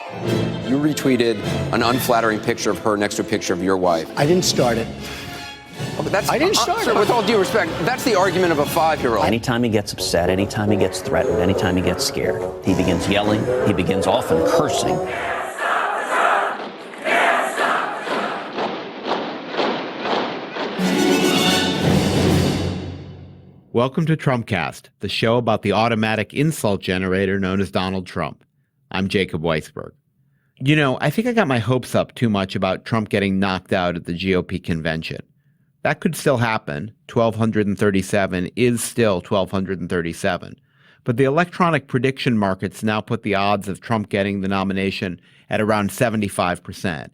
You retweeted an unflattering picture of her next to a picture of your wife. I didn't start it. Oh, but that's, I didn't start sir, it. with all due respect, that's the argument of a 5-year-old. Anytime he gets upset, anytime he gets threatened, anytime he gets scared, he begins yelling, he begins often cursing. Welcome to Trumpcast, the show about the automatic insult generator known as Donald Trump. I'm Jacob Weisberg. You know, I think I got my hopes up too much about Trump getting knocked out at the GOP convention. That could still happen. 1,237 is still 1,237. But the electronic prediction markets now put the odds of Trump getting the nomination at around 75%.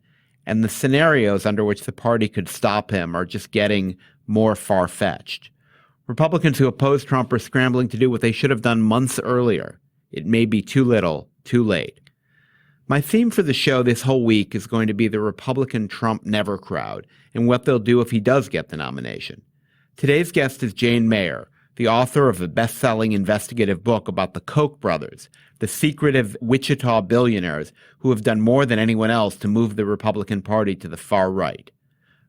And the scenarios under which the party could stop him are just getting more far-fetched. Republicans who oppose Trump are scrambling to do what they should have done months earlier. It may be too little, too late. My theme for the show this whole week is going to be the Republican Trump never crowd and what they'll do if he does get the nomination. Today's guest is Jane Mayer, the author of the best-selling investigative book about the Koch brothers, the secretive Wichita billionaires who have done more than anyone else to move the Republican Party to the far right.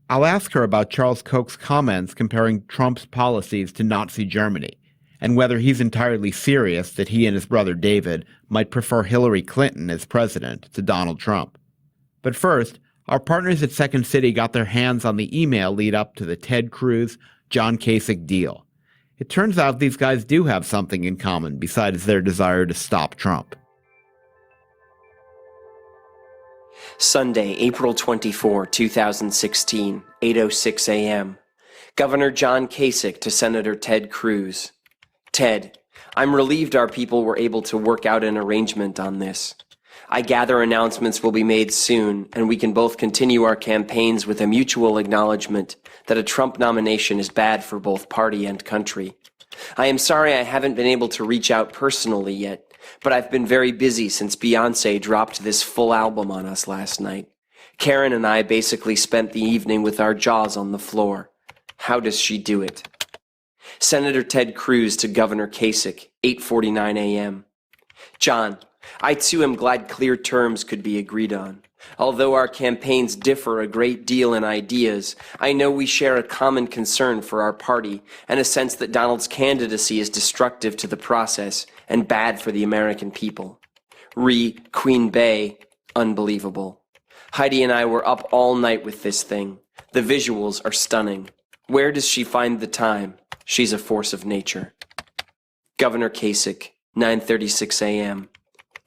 I'll ask her about Charles Koch's comments comparing Trump's policies to Nazi Germany, and whether he's entirely serious that he and his brother David might prefer Hillary Clinton as president to Donald Trump. But first, our partners at Second City got their hands on the email lead up to the Ted Cruz, John Kasich deal. It turns out these guys do have something in common besides their desire to stop Trump. Sunday, April 24, 2016, 8:06 a.m. Governor John Kasich to Senator Ted Cruz. Ted, I'm relieved our people were able to work out an arrangement on this. I gather announcements will be made soon, and we can both continue our campaigns with a mutual acknowledgement that a Trump nomination is bad for both party and country. I am sorry I haven't been able to reach out personally yet, but I've been very busy since Beyoncé dropped this full album on us last night. Karen and I basically spent the evening with our jaws on the floor. How does she do it? Senator Ted Cruz to Governor Kasich, 8:49 a.m. John, I too am glad clear terms could be agreed on. Although our campaigns differ a great deal in ideas, I know we share a common concern for our party and a sense that Donald's candidacy is destructive to the process and bad for the American people. Queen Bey, unbelievable. Heidi and I were up all night with this thing. The visuals are stunning. Where does she find the time? She's a force of nature. Governor Kasich, 9:36 a.m.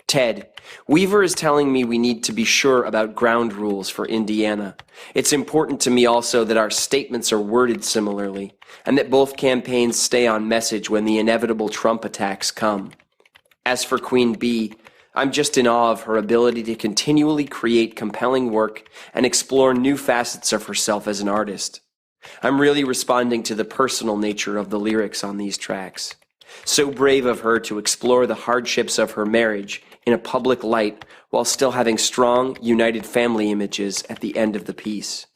Ted, Weaver is telling me we need to be sure about ground rules for Indiana. It's important to me also that our statements are worded similarly, and that both campaigns stay on message when the inevitable Trump attacks come. As for Queen Bee, I'm just in awe of her ability to continually create compelling work and explore new facets of herself as an artist. I'm really responding to the personal nature of the lyrics on these tracks. So brave of her to explore the hardships of her marriage in a public light while still having strong, united family images at the end of the piece.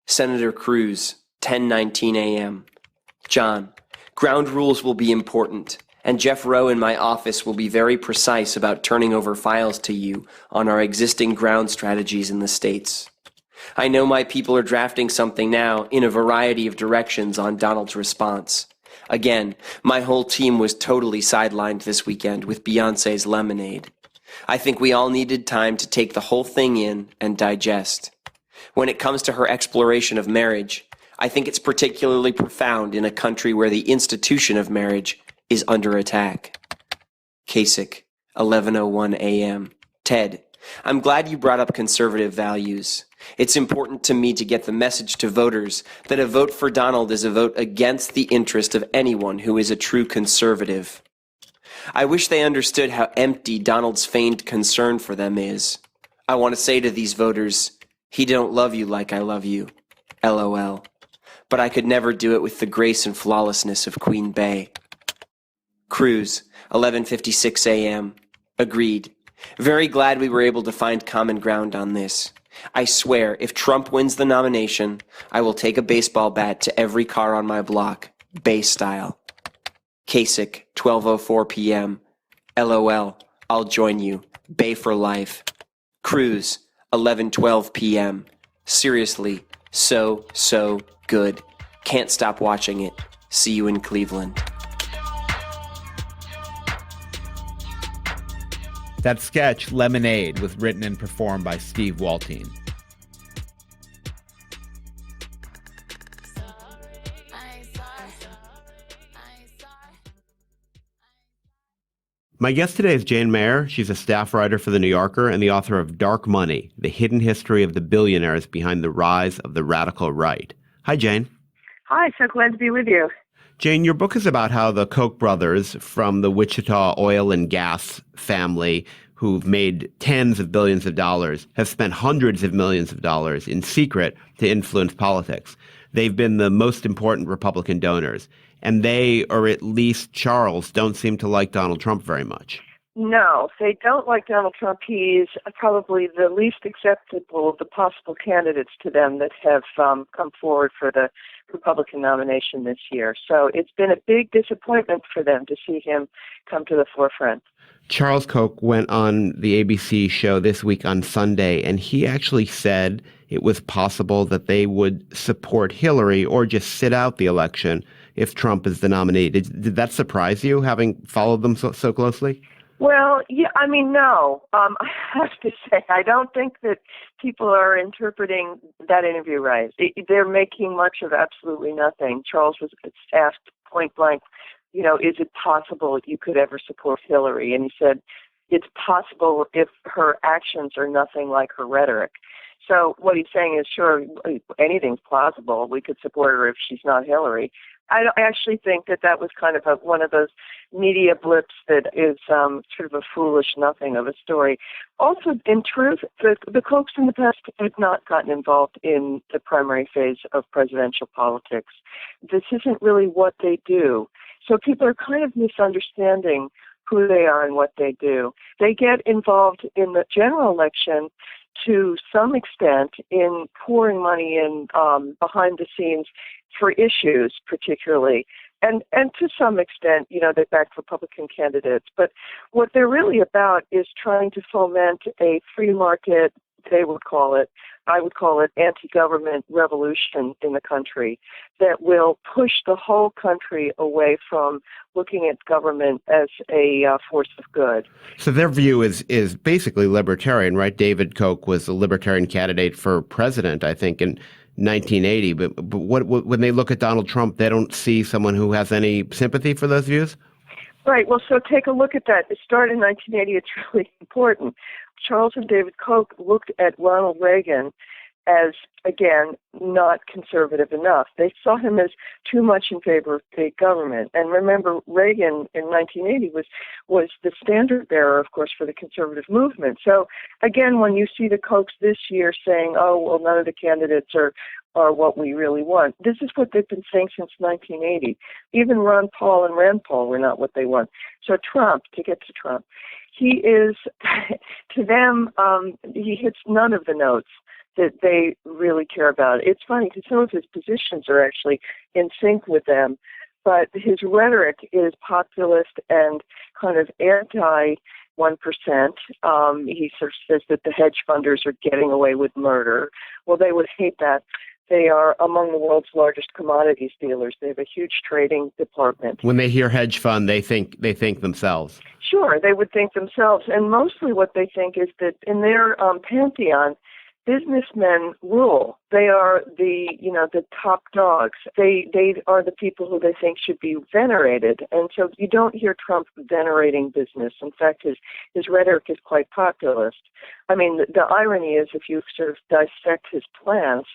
Senator Cruz, 10:19 a.m. John, ground rules will be important, and Jeff Rowe in my office will be very precise about turning over files to you on our existing ground strategies in the states. I know my people are drafting something now in a variety of directions on Donald's response. Again, my whole team was totally sidelined this weekend with Beyoncé's Lemonade. I think we all needed time to take the whole thing in and digest. When it comes to her exploration of marriage, I think it's particularly profound in a country where the institution of marriage is under attack. Kasich, 11:01 a.m. Ted, I'm glad you brought up conservative values. It's important to me to get the message to voters that a vote for Donald is a vote against the interest of anyone who is a true conservative. I wish they understood how empty Donald's feigned concern for them is. I want to say to these voters, he don't love you like I love you. LOL. But I could never do it with the grace and flawlessness of Queen Bey. Cruz, 11:56 a.m. Agreed. Very glad we were able to find common ground on this. I swear, if Trump wins the nomination, I will take a baseball bat to every car on my block, Bay style. Kasich, 12:04 p.m. LOL, I'll join you. Bay for life. Cruz, 11:12 p.m. Seriously, so good. Can't stop watching it. See you in Cleveland. That sketch, Lemonade, was written and performed by Steve Waltine. My guest today is Jane Mayer. She's a staff writer for The New Yorker and the author of Dark Money, The Hidden History of the Billionaires Behind the Rise of the Radical Right. Hi, Jane. Hi, so glad to be with you. Jane, your book is about how the Koch brothers from the Wichita oil and gas family, who've made tens of billions of dollars, have spent hundreds of millions of dollars in secret to influence politics. They've been the most important Republican donors. And they, or at least Charles, don't seem to like Donald Trump very much. No, they don't like Donald Trump. He's probably the least acceptable of the possible candidates to them that have come forward for the Republican nomination this year. So it's been a big disappointment for them to see him come to the forefront. Charles Koch went on the ABC show this week on Sunday, and he actually said it was possible that they would support Hillary or just sit out the election if Trump is the nominee. Did that surprise you, having followed them so closely? Well, yeah, I mean, no. I have to say, I don't think that people are interpreting that interview right. They're making much of absolutely nothing. Charles was asked point blank, is it possible you could ever support Hillary? And he said, it's possible if her actions are nothing like her rhetoric. So what he's saying is, sure, anything's plausible. We could support her if she's not Hillary. I actually think that was kind of one of those media blips that is sort of a foolish nothing of a story. Also, in truth, the Kochs in the past have not gotten involved in the primary phase of presidential politics. This isn't really what they do. So people are kind of misunderstanding who they are and what they do. They get involved in the general election to some extent in pouring money in behind the scenes for issues particularly. And to some extent, they back Republican candidates. But what they're really about is trying to foment a free market, they would call it, I would call it anti-government revolution in the country that will push the whole country away from looking at government as a force of good. So their view is basically libertarian, right? David Koch was a libertarian candidate for president, I think, in 1980. But when they look at Donald Trump, they don't see someone who has any sympathy for those views? Right. Well, so take a look at that. It started in 1980. It's really important. Charles and David Koch looked at Ronald Reagan as, again, not conservative enough. They saw him as too much in favor of big government. And remember, Reagan in 1980 was the standard bearer, of course, for the conservative movement. So, again, when you see the Kochs this year saying, oh, well, none of the candidates are what we really want. This is what they've been saying since 1980. Even Ron Paul and Rand Paul were not what they want. So Trump, to get to Trump, he is, to them, he hits none of the notes that they really care about. It's funny because some of his positions are actually in sync with them, but his rhetoric is populist and kind of anti 1%. He sort of says that the hedge funders are getting away with murder. Well, they would hate that. They are among the world's largest commodities dealers. They have a huge trading department. When they hear hedge fund, they think themselves. Sure, they would think themselves. And mostly what they think is that in their pantheon, businessmen rule. They are the top dogs. They are the people who they think should be venerated. And so you don't hear Trump venerating business. In fact, his rhetoric is quite populist. I mean, the irony is if you sort of dissect his plans,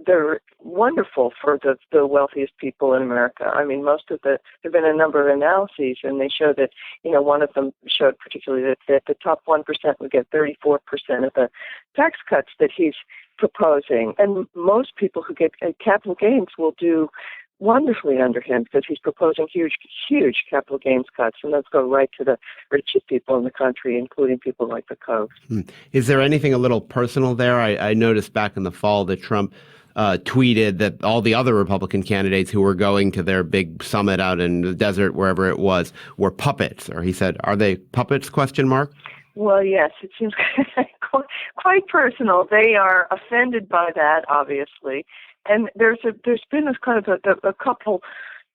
they're wonderful for the wealthiest people in America. I mean, there have been a number of analyses, and they show that, one of them showed particularly that the top 1% would get 34% of the tax cuts that he's proposing. And most people who get capital gains will do wonderfully under him because he's proposing huge capital gains cuts, and those go right to the richest people in the country, including people like the Kochs. Is there anything a little personal there? I noticed back in the fall that Trump tweeted that all the other Republican candidates who were going to their big summit out in the desert, wherever it was, were puppets. Or he said, "Are they puppets?" ? Well, yes, it seems quite personal. They are offended by that, obviously, and there's been this kind of a couple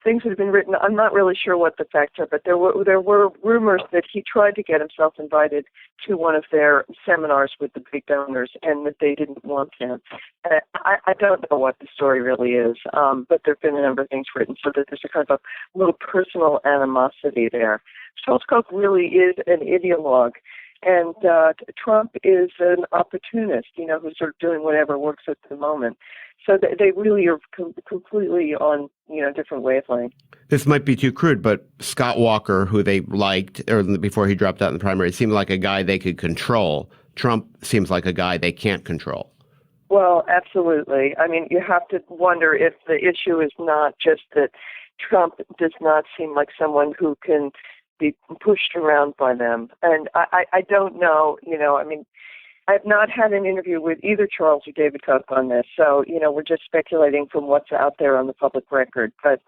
things that have been written. I'm not really sure what the facts are, but there were rumors that he tried to get himself invited to one of their seminars with the big donors, and that they didn't want him. I don't know what the story really is, but there have been a number of things written, so that there's a kind of a little personal animosity there. Charles Koch really is an ideologue. And Trump is an opportunist, who's sort of doing whatever works at the moment. So they really are completely on, different wavelengths. This might be too crude, but Scott Walker, who they liked before he dropped out in the primary, seemed like a guy they could control. Trump seems like a guy they can't control. Well, absolutely. I mean, you have to wonder if the issue is not just that Trump does not seem like someone who can be pushed around by them. And I don't know, I've not had an interview with either Charles or David Koch on this, so, we're just speculating from what's out there on the public record. But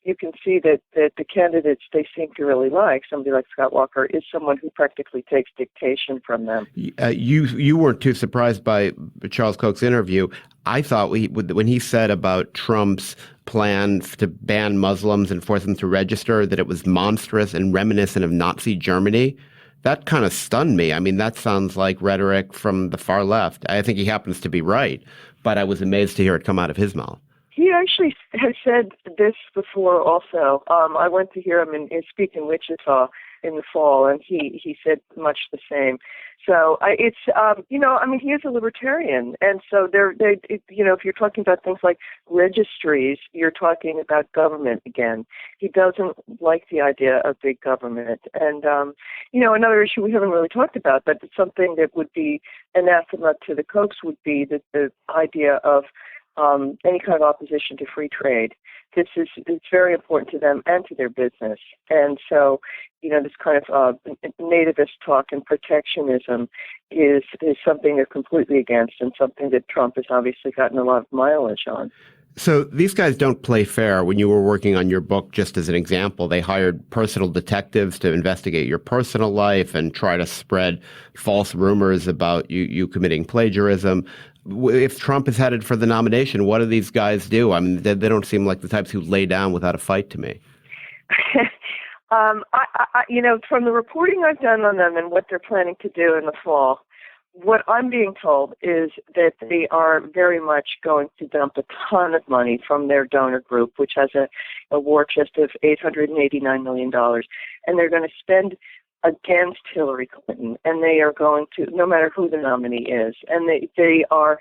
you can see that the candidates they seem to really like, somebody like Scott Walker, is someone who practically takes dictation from them. You weren't too surprised by Charles Koch's interview. I thought when he said about Trump's plan to ban Muslims and force them to register, that it was monstrous and reminiscent of Nazi Germany. That kind of stunned me. I mean, that sounds like rhetoric from the far left. I think he happens to be right, but I was amazed to hear it come out of his mouth. He actually has said this before also. I went to hear him speak in Wichita in the fall, and he said much the same. So he is a libertarian, and so if you're talking about things like registries, you're talking about government again. He doesn't like the idea of big government, and another issue we haven't really talked about, but it's something that would be anathema to the Kochs would be the idea of any kind of opposition to free trade. It's very important to them and to their business. And so, this kind of nativist talk and protectionism is something they're completely against, and something that Trump has obviously gotten a lot of mileage on. So these guys don't play fair. When you were working on your book, just as an example, they hired personal detectives to investigate your personal life and try to spread false rumors about you committing plagiarism. If Trump is headed for the nomination, what do these guys do? I mean, they don't seem like the types who lay down without a fight to me. From the reporting I've done on them and what they're planning to do in the fall, what I'm being told is that they are very much going to dump a ton of money from their donor group, which has a war chest of $889 million, and they're going to spend against Hillary Clinton, and they are going to, no matter who the nominee is, and they are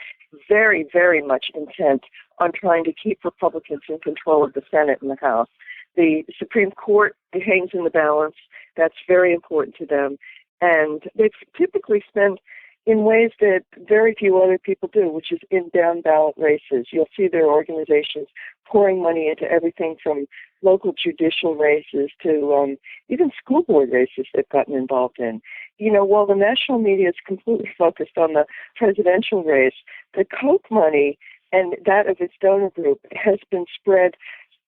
very, very much intent on trying to keep Republicans in control of the Senate and the House. The Supreme Court hangs in the balance. That's very important to them, and they typically spend in ways that very few other people do, which is in down-ballot races. You'll see their organizations pouring money into everything from local judicial races to even school board races they've gotten involved in. While the national media is completely focused on the presidential race, the Koch money and that of its donor group has been spread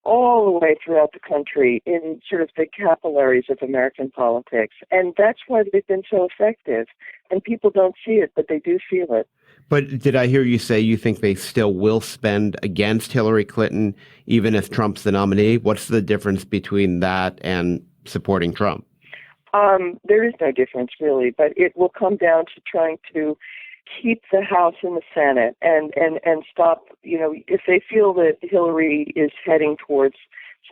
all the way throughout the country in sort of the capillaries of American politics. And that's why they've been so effective. And people don't see it, but they do feel it. But did I hear you say you think they still will spend against Hillary Clinton, even if Trump's the nominee? What's the difference between that and supporting Trump? There is no difference, really, but it will come down to trying to keep the House and the Senate and stop, if they feel that Hillary is heading towards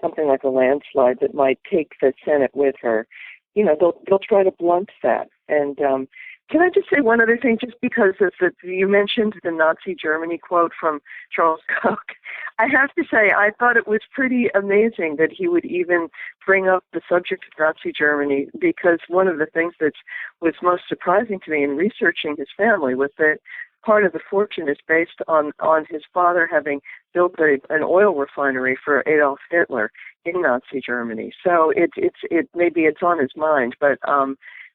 something like a landslide that might take the Senate with her, they'll try to blunt that. And can I just say one other thing, just because you mentioned the Nazi Germany quote from Charles Koch. I have to say, I thought it was pretty amazing that he would even bring up the subject of Nazi Germany, because one of the things that was most surprising to me in researching his family was that part of the fortune is based on his father having built an oil refinery for Adolf Hitler in Nazi Germany. So maybe it's on his mind, but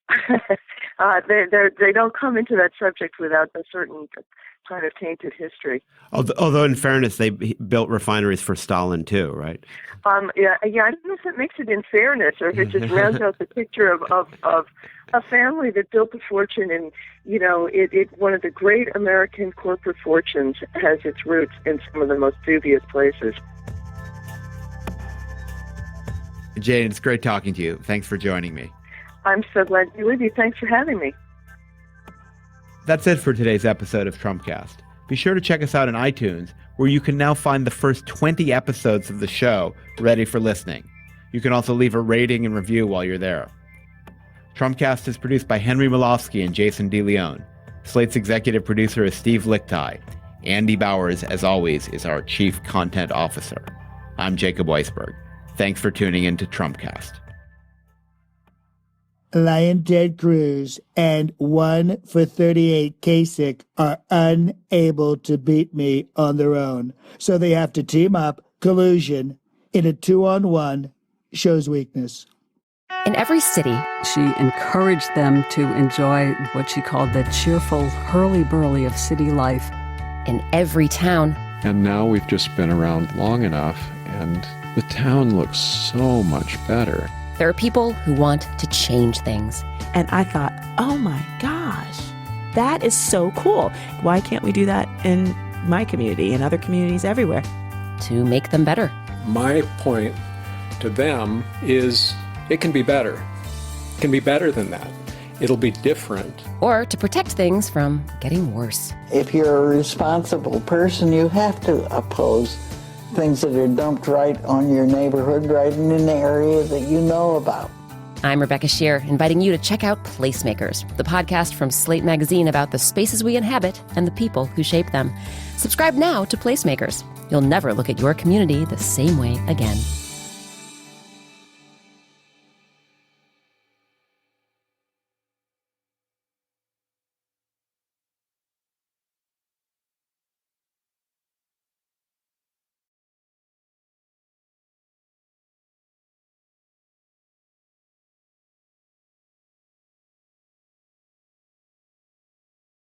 They don't come into that subject without a certain kind of tainted history. Although in fairness, they built refineries for Stalin too, right? Yeah. I don't know if that makes it in fairness or if it just rounds out the picture of a family that built a fortune, and one of the great American corporate fortunes has its roots in some of the most dubious places. Jane, it's great talking to you. Thanks for joining me. I'm so glad to be with you. Thanks for having me. That's it for today's episode of Trumpcast. Be sure to check us out on iTunes, where you can now find the first 20 episodes of the show ready for listening. You can also leave a rating and review while you're there. Trumpcast is produced by Henry Malofsky and Jason DeLeon. Slate's executive producer is Steve Lichtai. Andy Bowers, as always, is our chief content officer. I'm Jacob Weisberg. Thanks for tuning in to Trumpcast. Lion Ted Cruz and 1 for 38 Kasich are unable to beat me on their own. So they have to team up. Collusion in a 2-on-1 shows weakness. In every city, she encouraged them to enjoy what she called the cheerful hurly-burly of city life. In every town. And now we've just been around long enough, and the town looks so much better. There are people who want to change things. And I thought, oh my gosh, that is so cool. Why can't we do that in my community and other communities everywhere? To make them better. My point to them is it can be better. It can be better than that. It'll be different. Or to protect things from getting worse. If you're a responsible person, you have to oppose things that are dumped right on your neighborhood, right in an area that you know about. I'm Rebecca Shear, inviting you to check out Placemakers, the podcast from Slate Magazine about the spaces we inhabit and the people who shape them. Subscribe now to Placemakers. You'll never look at your community the same way again.